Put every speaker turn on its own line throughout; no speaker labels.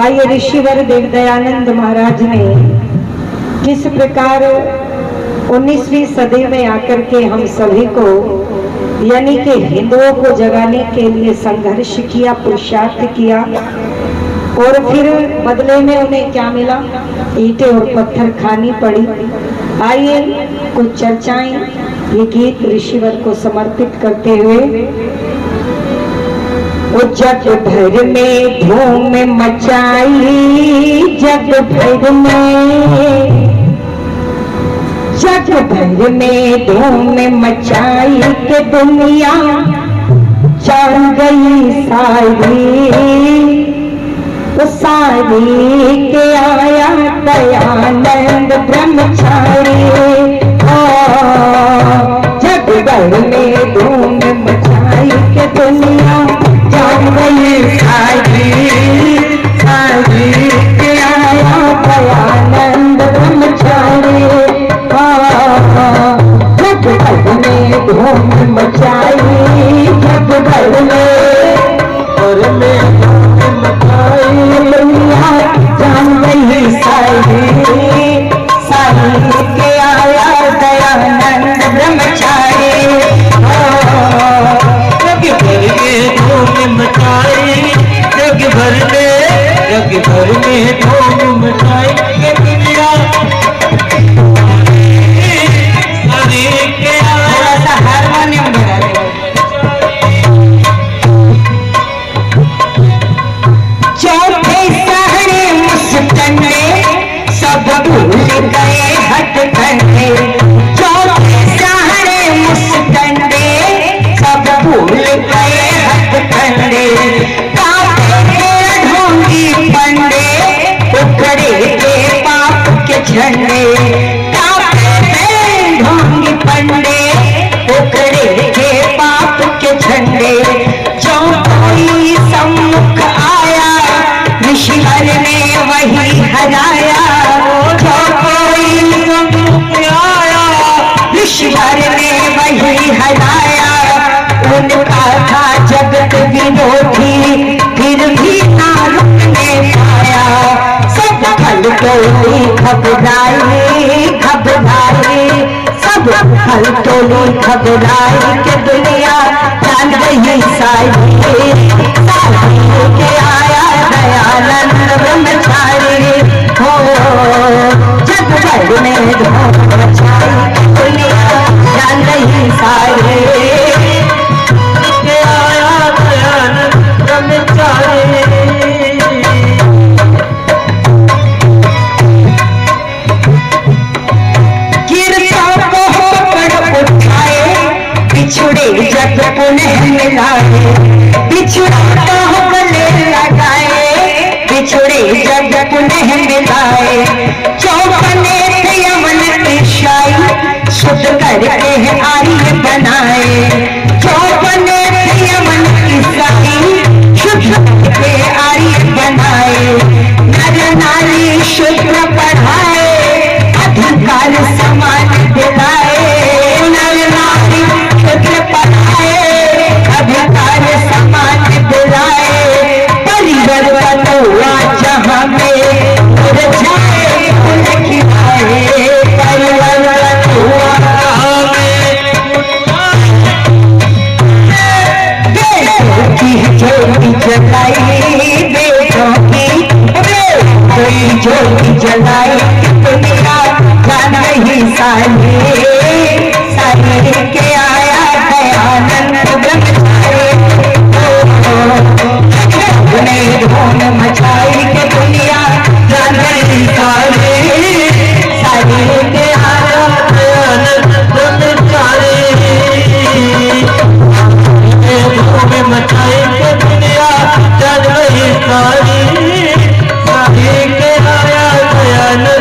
आइए ऋषिवर देव दयानंद महाराज ने किस प्रकार 19वीं सदी में आकर के हम सभी को यानी कि हिंदुओं को जगाने के लिए संघर्ष किया, पुरुषार्थ किया और फिर बदले में उन्हें क्या मिला? ईंटें और पत्थर खानी पड़ी। आइए कुछ चर्चाएं ये गीत ऋषिवर को समर्पित करते हुए। वो जग भर में धूम मचाई, जग भर में धूम मचाई के दुनिया जान गई सारी, वो सारी के आया दयानंद ब्रह्मचारी। जग भर में धूम मचाई के दुनिया जान गई सारी, सारी के आया दयानंद ब्रह्मचारी। जग भर में धूम मचाई, जग भर में धूम मचाई दुनिया जान गई सारी, सारी के आया दयानंद ब्रह्मचारी।
जग भर में धूम मचाई, जग भर में धूम मचाई के दुनिया सारी के आया।
हारमोनियम बजा दे। चौथे सहरे मुस्कने सब भूल गए हटकंडे, चौथे सहरे मुस्कने सब भूल गए हटकंडे। ढोंगी पंडे उखड़े के पाप के झंडे, ढोंगी पंडे उखड़े के पाप के झंडे। जो कोई सम्मुख आया ऋषिवर ने वही हराया, जो कोई सम्मुख आया ऋषिवर ने वही हराया। उनका था जगत विरोधी फिर भी ना रुकने पाया, सब फल टोली घबराई घबराई, सब फल टोली घबराई के दुनिया जान गई सारी, सारी के आया दयानंद ब्रह्मचारी। हो जग भर में धूम मचाई दुनिया जान गई सारी, के आया दयानंद ब्रह्मचारी। बिछुड़े जग पुनः मिलाए, बिछुड़ा तो गले लगाए, बिछुड़े जग पुनः मिलाए। चौपने यमन ईशाई शुद्ध करके आर्य बनाए, चौपने यमन ईसाई शुद्ध करके आर्य बनाए। नर नारी शुद्ध पढ़ाए, अधिकार समान दिलाए, नर नारी पढ़ाए, अधिकार समान दिलाए। परिवर्तन हुआ जहाँ में मुरझाए फूल खिलाए, परिवर्तन हुआ जहाँ में बेटों की ज्योति जलाई, बेटों की ज्योति जलाई दुनिया जान गई सारी, सारी के आया दयानंद ब्रह्मचारी। धूम मचाई के दुनिया जान गई सारी, सारी के आया दयानंद ब्रह्मचारी।
धूम मचाई के दुनिया जान गई सारी, सारी के आया दयानंद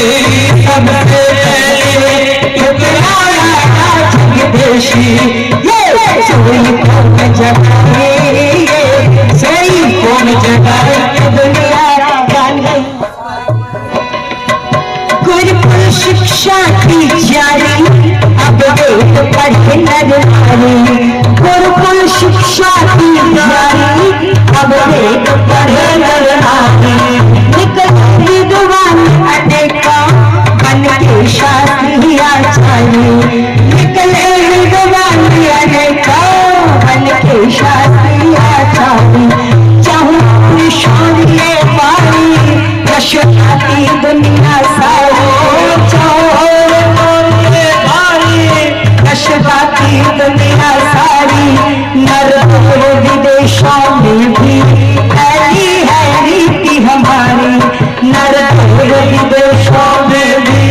सबसे पहले ठुकराया जगदीशी। ये सोई कौन जगाए, सोई कौन जगाए दुनिया जाने।
गुरुकुल शिक्षा की जारी अब वेद पढ़े नर नारी। गुरुकुल शिक्षा की जारी अब वेद पढ़े नर नारी। निकल विद्वान अनेका बन के शास्त्री आचार्य। निकले विद्वान अनेका बन के शास्त्री आचार्य। चाहूं शौर्य पारी यशोगाती दुनिया सारी। यशोगाती दुनिया सारी। नर विदेशों में भी फैली है रीति हमारी। नर विदेशों में भी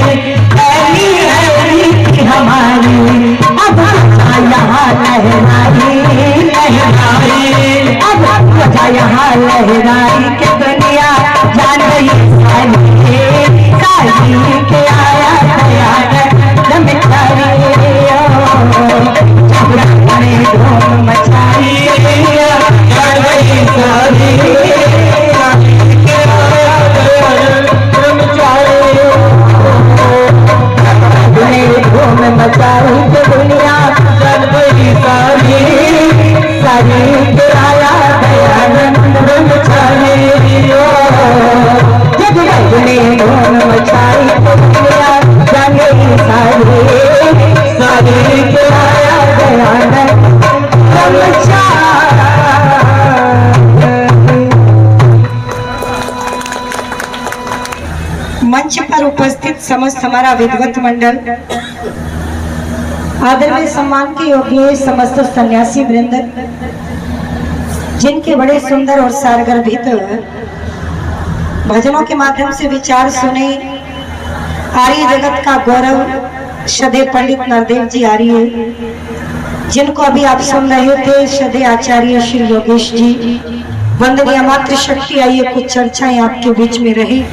फैली है रीति हमारी। अब यहाँ लहराई लहराई, अब यहाँ लहराई के दुनिया जान रही सारी के आया गया ब्रह्मचारी। धूम मचाई
जान रही सारी
धूम मचाई के दुनिया
जान रही सारी
सारी के आया दयानंद ब्रह्मचारी। जग ने धूम मचाई के दुनिया जान रही सारी सारी के आया दयानंद ब्रह्मचारी। मंच पर उपस्थित समस्त हमारा विद्वत मंडल, आदरणीय सम्मान के योग्य समस्त सन्यासी वृंद, जिनके बड़े सुंदर और सारगर्भित भजनों के माध्यम से विचार सुने, आर्य जगत का गौरव श्रद्धेय पंडित नरदेव जी आर्य, जिनको अभी आप सुन रहे थे श्रद्धेय आचार्य श्री योगेश जी, वंदनीय मातृ शक्ति। आइए कुछ चर्चाएं आपके बीच में रही।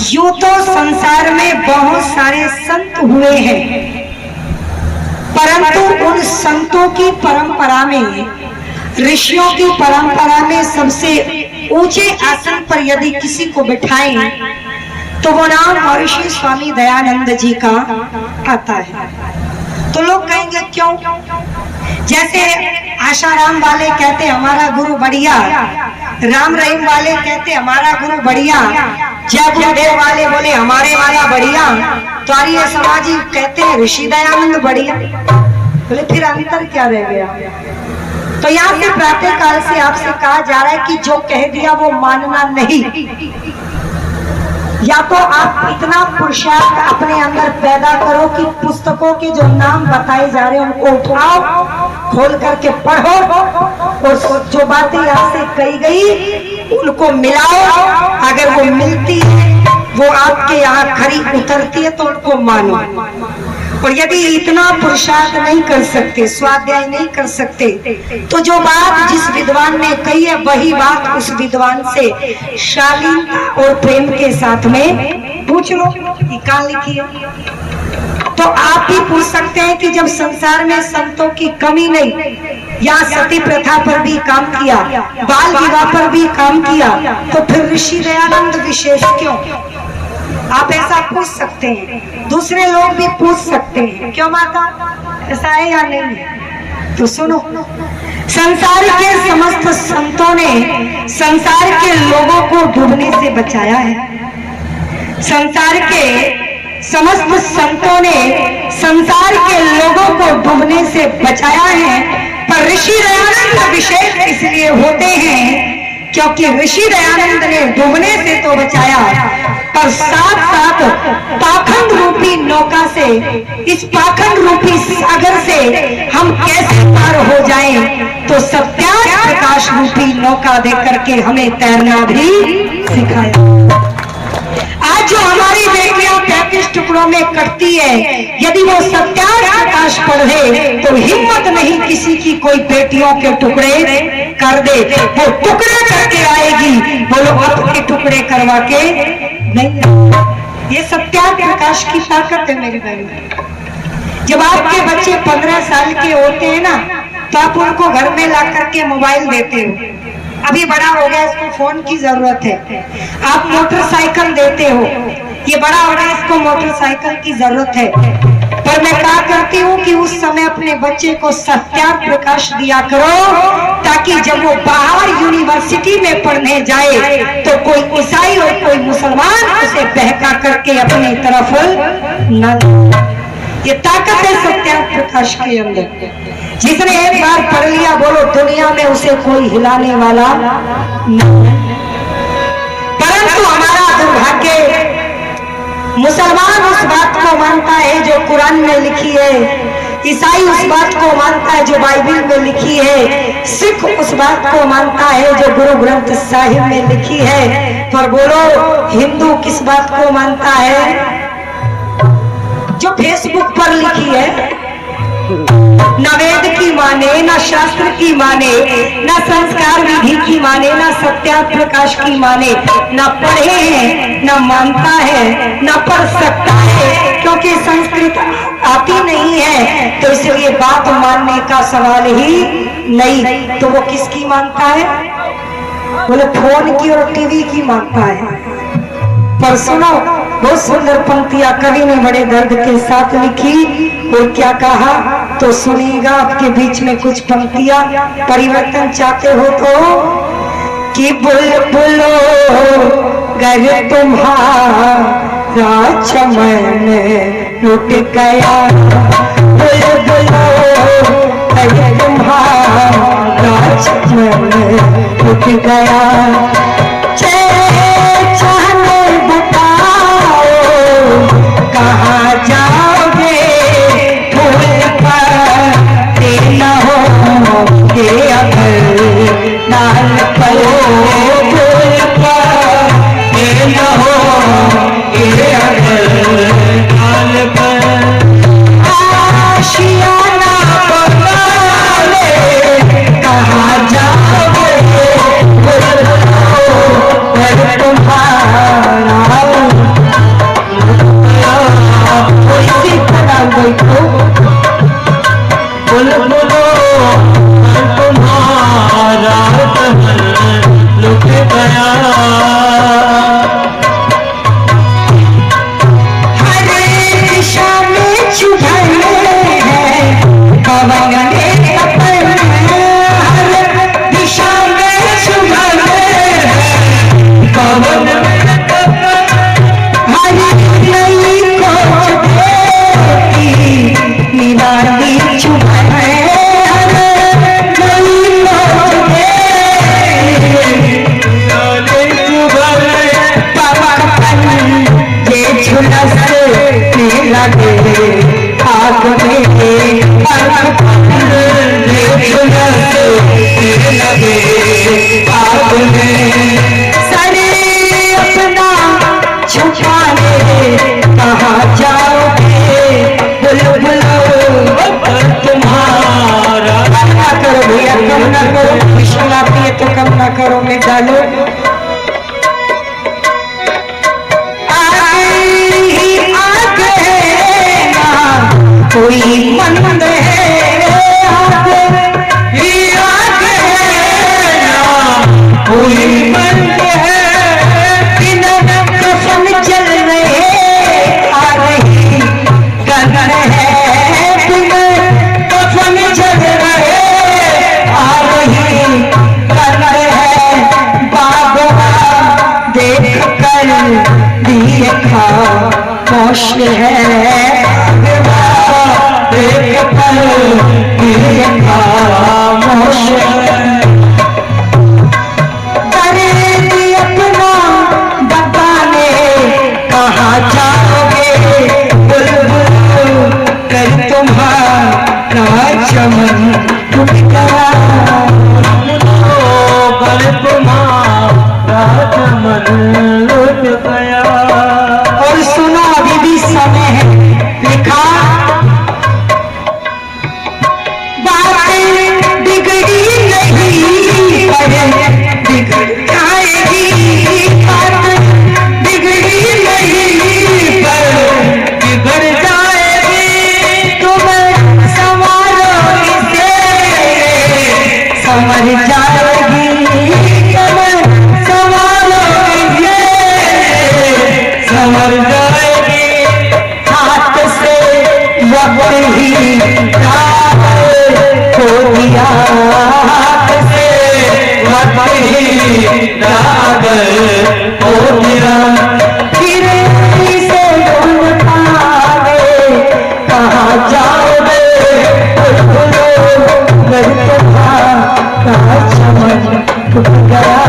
यूं तो संसार में बहुत सारे संत हुए हैं, परंतु उन संतों की परंपरा में, ऋषियों की परंपरा में सबसे ऊंचे आसन पर यदि किसी को बिठाएं तो वो नाम महर्षि स्वामी दयानंद जी का आता है। तो लोग कहेंगे क्यों? जैसे आशाराम वाले कहते हमारा गुरु बढ़िया, राम रहीम वाले कहते हमारा गुरु बढ़िया, जय गुरुदेव वाले बोले हमारे वाला बढ़िया, तो आर्य समाजी कहते हैं ऋषि दयानंद बढ़िया। बोले फिर अंतर क्या रह गया? तो यहाँ से प्रातः काल से आपसे कहा जा रहा है कि जो कह दिया वो मानना नहीं। या तो आप इतना पुरुषार्थ अपने अंदर पैदा करो कि पुस्तकों के जो नाम बताए जा रहे हैं उनको उठाओ, खोल करके पढ़ो, और जो बातें आपसे कही गई उनको मिलाओ। अगर वो मिलती है, वो आपके यहाँ खरी उतरती है, तो उनको मानो। और यदि इतना पुरुषार्थ नहीं कर सकते, स्वाध्याय नहीं कर सकते, तो जो बात जिस विद्वान ने कही है वही बात उस विद्वान से शालीनता और प्रेम के साथ में पूछ लो। कहाँ लिखी है? तो आप भी पूछ सकते हैं कि जब संसार में संतों की कमी नहीं, या सती प्रथा पर भी काम किया, बाल विवाह पर भी काम किया, तो फिर ऋषि दयानंद विशेष क्यों? आप ऐसा पूछ सकते हैं, दूसरे लोग भी पूछ सकते हैं, क्यों माता ऐसा है या नहीं है? तो सुनो, संसार के समस्त संतों ने संसार के लोगों को डूबने से बचाया है। संसार के समस्त संतों ने संसार के लोगों को डूबने से बचाया है। पर ऋषि दयानंद विशेष इसलिए होते हैं क्योंकि ऋषि दयानंद ने डूबने से तो बचाया, पर साथ साथ पाखंड रूपी नौका से, इस पाखंड रूपी सागर से हम कैसे पार हो जाएं, तो सत्याग्रह प्रकाश रूपी नौका दे करके हमें तैरना भी सिखाया। आज जो हमारी बेटियां 35 टुकड़ों में कटती है, यदि वो सत्याग्रह प्रकाश पढ़े तो हिम्मत नहीं किसी की कोई बेटियों के टुकड़े कर दे। वो टुकड़े करके आएगी, बोलो अपने टुकड़े करवा के नहीं। ये सत्याग्रह प्रकाश की ताकत है मेरी बहन। जब आपके बच्चे 15 साल के होते हैं ना, तो आप उनको घर में ला करके मोबाइल देते हो। अभी बड़ा हो गया, इसको फोन की जरूरत है। आप मोटरसाइकिल देते हो, ये बड़ा हो गया, इसको मोटरसाइकिल की जरूरत है। पर मैं क्या करती हूँ कि उस समय अपने बच्चे को सत्याग्रह प्रकाश दिया करो, ताकि जब वो बाहर यूनिवर्सिटी में पढ़ने जाए तो कोई ईसाई और कोई मुसलमान उसे बहका करके अपनी तरफ न। ये ताकत है सत्याग्रह प्रकाश के अंदर। जिसने एक बार पढ़ लिया, बोलो दुनिया में उसे कोई हिलाने वाला नहीं। परंतु हमारा दुर्भाग्य, मुसलमान उस बात को मानता है जो कुरान में लिखी है, ईसाई उस बात को मानता है जो बाइबल में लिखी है, सिख उस बात को मानता है जो गुरु ग्रंथ साहिब में लिखी है। पर बोलो हिंदू किस बात को मानता है? जो फेसबुक पर लिखी है। न वेद की माने, न शास्त्र की माने, न संस्कार विधि की माने, न सत्याग्रह प्रकाश की माने, न पढ़े हैं, न मानता है, न पढ़ सकता है, क्योंकि संस्कृत आती नहीं है, तो इसलिए बात मानने का सवाल ही नहीं। तो वो किसकी मानता है? बोले फोन की और टीवी की मानता है। पर सुनो, बहुत सुंदर पंक्तियां कवि ने बड़े दर्द के साथ लिखी। और क्या कहा तो सुनिएगा। आपके बीच में कुछ पंक्तियां परिवर्तन चाहते हो तो कि बुलबुलो गर तुम्हारा चमन लुट गया, बुलबुलो गर तुम्हारा चमन लुट गया, कहाँ जाओगे फूल पर न होगे अगर लाल पर, फूल पर न होगे अगर लाल पर, आशियाना बना ले, कहाँ जाओगे फूल तुम्हारा
बुलबुलो तुम्हारा लुट गया,
हर दिशा में चुभने हैं पवन में अपन, हर दिशा में चुभने हैं पवन में अपन, हर नई खोज देती निराली चुभने, हर नई खोज झुलसने लगे आग में, झुलसने लगे आग में, सरे अपना छुपाने कहाँ जाओगे बुलबुलो
तुम्हारा।
कम ना करो भैया, कम ना करो, विषम आती है तो कम ना करो, में डालो। कोई मंद है आगे ही आगे ना, कोई मंद है बिना कफन चल रहे आ रही गगन है, बिना कफन चल रहे आ रही गगन है, बाबा देख कर दिए खामोश है, देख कर दिए खामोश है, करे अपना बताने कहाँ जाओगे बुलबुल कर तुम्हारा चमन टूट गया,
कर तुम्हारा चमन लुट गया।
और सुनो अभी भी समय है, लिखा बातें बिगड़ी नहीं पर बिगड़ जाएगी, बातें बिगड़ी नहीं मर जाएगी कमर संभालोगे
समर जाएगी
हाथ से वक्त ही खो दिया
हाथ से वक्त ही रागर हो गया
फिर से ढूंढ पावे कहाँ जाओगे बोलो घर कहाँ चमन टूट गया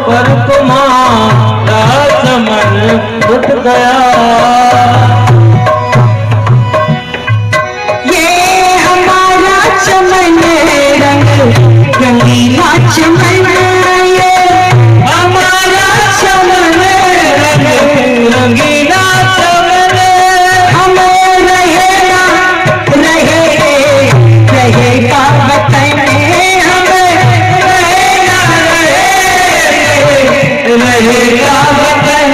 पर तुम्हारा चमन टूट गया
ये हमारा चमन रंग रंगीला चमन ये
हमारा चमन रंग रंगीला चमन
हमें रहेगा वतन हमें
रहेगा वतन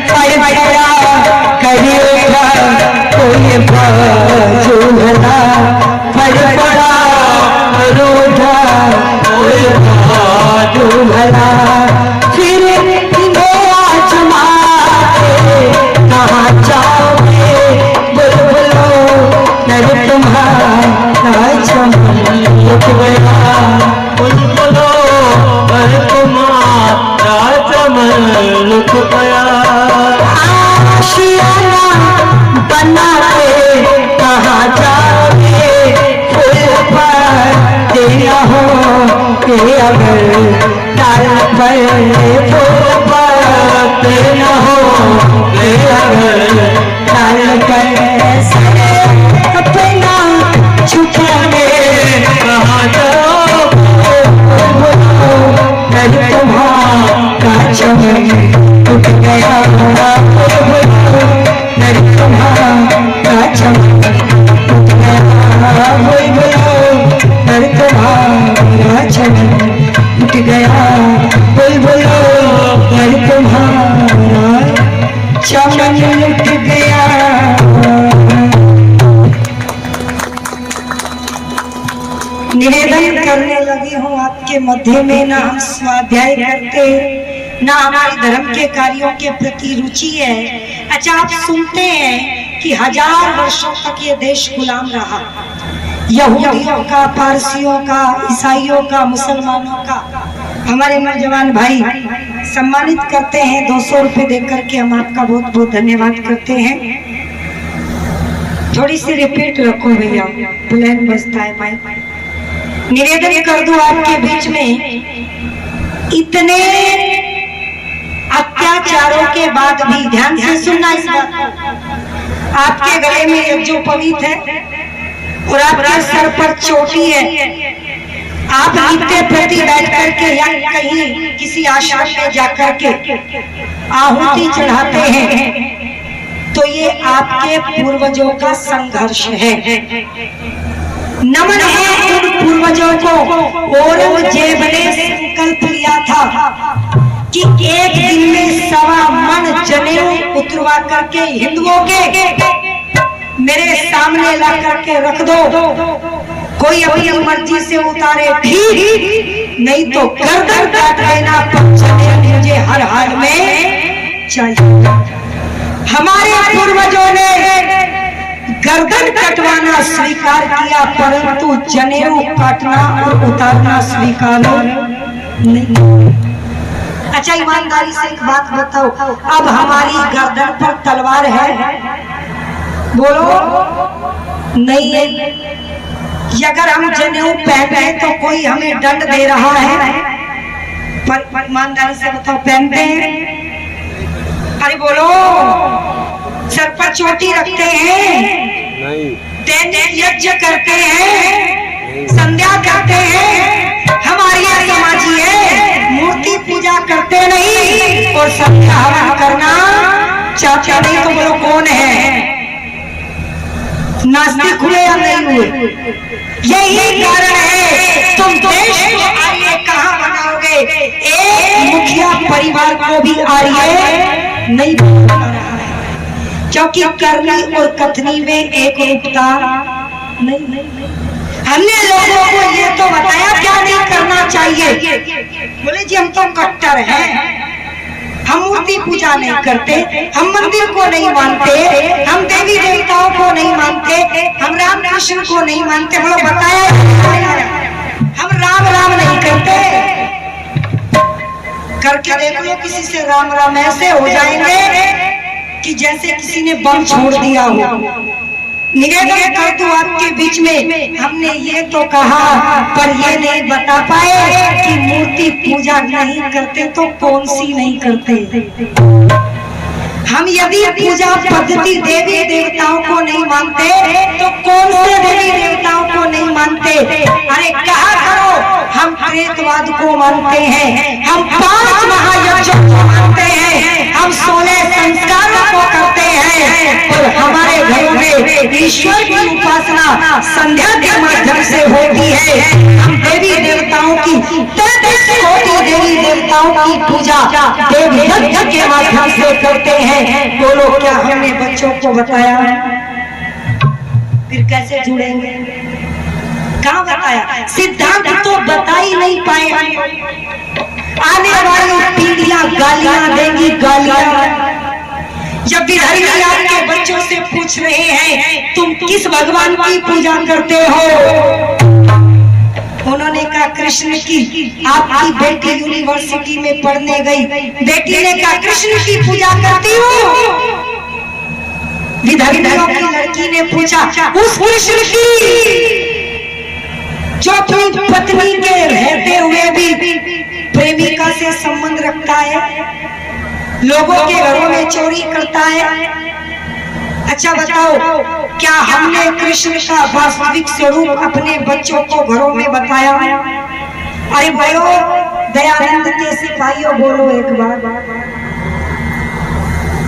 पर बड़ा करेगा कोई बाजूला पर बड़ा रोजा कोई बाजूला फिर इन्हें आजमा कहाँ जाओगे बुलबुलो नर तुम्हारा चमन लुट गया
बुलबुलो पर तुम्हारा चमन लुट गया
आशियाना बना के कहाँ जाओगे फूल पर देना हो के अगर डाल पर फूल पर
देना हो
के अगर डाल पर सरे अपना छुपाने
कहाँ जाओ
कर तुम्हारा चमन टूट गया कर तुम्हारा चमन टूट गया कर तुम्हारा चमन टूट गया बुलबुलो कर तुम्हारा चमन लुट गया। निवेदन करने लगी हूँ आपके मध्य में ना हम स्वाध्याय करते ना हमारे धर्म के कार्यों के प्रति रुचि है। अच्छा आप सुनते हैं कि 1000 वर्षों तक ये देश गुलाम रहा, यहूदियों का, पारसियों का, ईसाइयों का, मुसलमानों का। हमारे नौजवान भाई सम्मानित करते हैं 200 रुपए देकर के, हम आपका बहुत बहुत धन्यवाद करते हैं। थोड़ी सी रिपीट रखो भैया, प्लेन बजता है भाई। निवेदन कर दूं आपके बीच में, इतने अत्याचारों के बाद भी ध्यान से सुनना इस बात को, आपके गले में एक जो पवित्र है और आपके सर पर चोटी है, आप नित्य प्रति बैठ करके या कहीं किसी आश्रम में जाकर के आहुति चढ़ाते हैं, तो ये आपके पूर्वजों का संघर्ष है। नमन है उन पूर्वजों को। औरंगजेब ने संकल्प लिया था कि एक दिन में 1.25 मन जनेऊ उतरवा करके हिंदुओं के मेरे सामने ला करके रख दो, कोई अपनी मर्जी से उतारे ठीक, नहीं तो गर्दन काट लेना, पर जनेऊ मुझे हर हाल में चाहिए। हमारे पूर्वजों ने गर्दन कटवाना स्वीकार किया, परंतु जनेऊ काटना और उतारना स्वीकार नहीं। अच्छा ईमानदारी से एक बात बताओ, अब हमारी गर्दन पर तलवार है? बोलो नहीं है। अगर हम जनेऊ पहन रहे तो कोई हमें दंड दे रहा है? पर ईमानदारी से बताओ, पहनते हैं? अरे बोलो, सर पर चोटी रखते हैं, दैनिक यज्ञ करते हैं, संध्या करते हैं, हमारी समाजी है, मूर्ति पूजा करते नहीं और संध्या हवन करना चाहते नहीं, तो बोलो कौन है? नास्तिक हुए या नहीं हुए? यही कारण है तुम देश को आर्य कहाँ बनाओगे? एक मुखिया परिवार को भी आर्य नहीं बना रहा है, क्योंकि करनी और कथनी में एक रूपता नहीं। हमने लोगों को ये तो बताया क्या नहीं करना चाहिए। बोले जी हम तो कट्टर हैं, हम मूर्ति पूजा नहीं करते, हम मंदिर को नहीं मानते, हम देवी देवताओं को नहीं मानते, हम राम कृष्ण को नहीं मानते। बोलो बताया हम राम राम नहीं करते। करके देख लो किसी से राम राम, ऐसे हो जाएंगे कि जैसे किसी ने बम छोड़ दिया हो। निवेदन कर दूं आपके बीच में, हमने ये तो कहा पर ये नहीं बता पाए कि मूर्ति पूजा नहीं करते तो कौन सी नहीं करते। हम यदि पूजा पद्धति देवी देवताओं को नहीं मानते तो कौन से देवी देवताओं को नहीं मानते। अरे कहा करो हम प्रेतवाद को मानते हैं, हम 5 महायज्ञों को मानते हैं, हम 16 संस्कारों को करते हैं और हमारे घरों में ईश्वर की उपासना संध्या के माध्यम से होती है। हम देवी देवताओं की 33 कोटि देवी देवताओं की पूजा देव यज्ञ के माध्यम से करते हैं। बोलो क्या हमने बच्चों को बताया? फिर कैसे जुड़ेंगे? कहाँ बताया? सिद्धांत तो बता ही नहीं पाए। आने वाली पीढ़ियां गालियां देंगी, गालियां। जब भी धर्मी आपके बच्चों से पूछ रहे हैं तुम किस भगवान की पूजा करते हो, उन्होंने कहा कृष्ण की। आपकी बेटी यूनिवर्सिटी में पढ़ने गई, बेटी ने कहा कृष्ण की पूजा करती हूँ। विधर्मियों की लड़की ने पूछा उस कृष्ण की जो अपनी पत्नी के रहते हुए भी प्रेमिका से संबंध रखता है, लोगों के घरों में चोरी करता है। अच्छा बताओ क्या हमने कृष्ण का वास्तविक स्वरूप अपने बच्चों को घरों में बताया? अरे बोलो दयानंद के सिपाहियों, बोलो एक बार।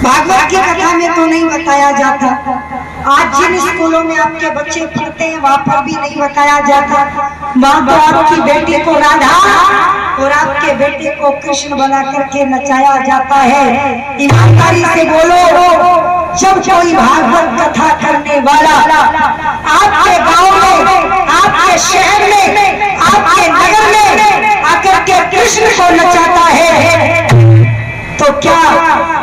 भागवत की कथा में तो नहीं बताया जाता, आज जिन स्कूलों में आपके बच्चे पढ़ते हैं वहां पर भी नहीं बताया जाता। माँ तो आपकी बेटी को राधा और आपके बेटे को कृष्ण बना करके नचाया जाता है। ईमानदारी से बोलो, जब कोई भागवत कथा करने वाला आपके गांव में, आपके शहर में, आपके नगर में आकर के कृष्ण को नचाता है तो क्या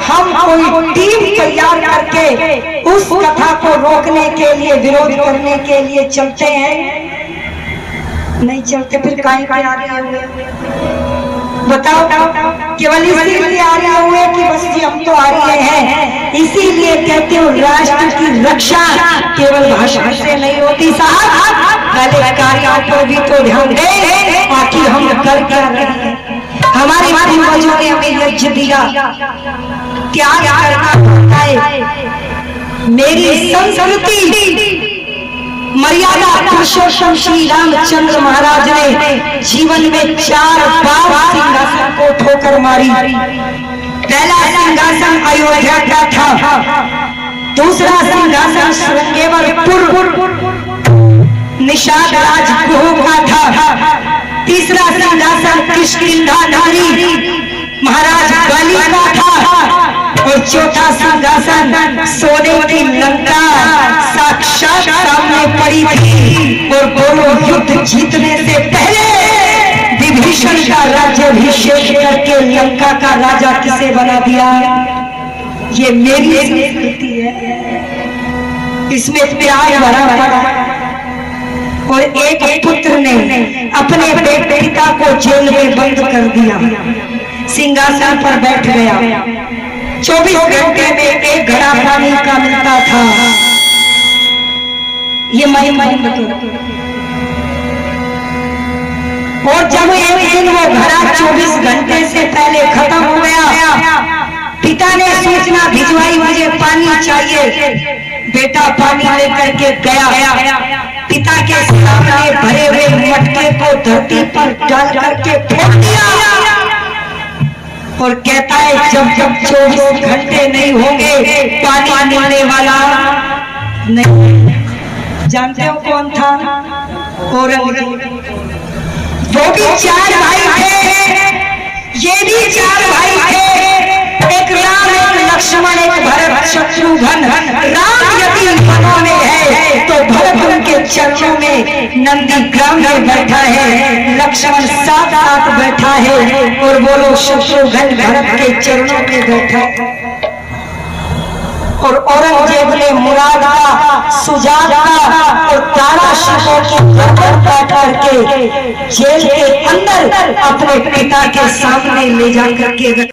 हम कोई टीम तैयार करके उस कथा को रोकने के लिए, विरोध करने के लिए चलते हैं? नहीं चलते। फिर काहे पे आ रहे हुए बताओ? केवल इसीलिए आ रहे हुए कि बस जी हम तो आ रहे हैं। इसीलिए कहते हो राष्ट्र की रक्षा केवल भाषण से नहीं होती साहब, पहले कार्यों पर भी तो ध्यान दें बाकी हम कर क्या रहे हैं। हमारे पूर्वजों ने हमें यज्ञ दिया, त्याग करना पड़ता है। मेरी संस्कृति मर्यादा पुरुषोत्तम श्री रामचंद्र महाराज ने जीवन में 4 बार सिंहासन को ठोकर मारी। पहला सिंहासन अयोध्या का था, दूसरा सिंहासन श्रृंगेवरपुर निषाद राजगुह का था, तीसरा सिंहासन किष्किंधा नारी महाराज बलि का था और चौथा सिंहासन सोने की लंका साक्षात सामने पड़ी थी। और दोनों युद्ध जीतने से पहले विभीषण का राज्याभिषेक करके लंका का राजा किसे बना दिया? ये मेरी संस्कृति है, इसमें प्यार भरा पड़ा। और एक पुत्र ने अपने पिता को जेल में बंद कर दिया, सिंहासन पर बैठ गया। 24 घंटे में 1 घड़ा पानी का मिलता था। ये महिमा बता। और जब एक दिन वो घड़ा 24 घंटे से पहले खत्म हो गया, पिता ने सूचना भिजवाई मुझे पानी चाहिए। बेटा पानी लेकर के गया, पिता के सामने भरे हुए मटके को धरती पर डाल करके फेंक दिया और कहता है जब जब 24 घंटे नहीं होंगे पानी मिलने वाला नहीं। जानते हो कौन था? औरंगजेब। वो भी 4 भाई थे, ये भी 4 भाई थे, एक राम, एक लक्ष्मण, एक भरत, शत्रुघ्न। राम यदि मनों में है तो भरत उनके चरणों में नंदीग्राम में बैठा है, लक्ष्मण साथ साथ बैठा है, और बोलो शत्रुघ्न भरत के चरणों में बैठा है। और औरंगजेब ने मुराद का, सुजात का और तारा शिकोह के गर्दन काट करके जेल के अंदर अपने पिता के सामने ले जा करके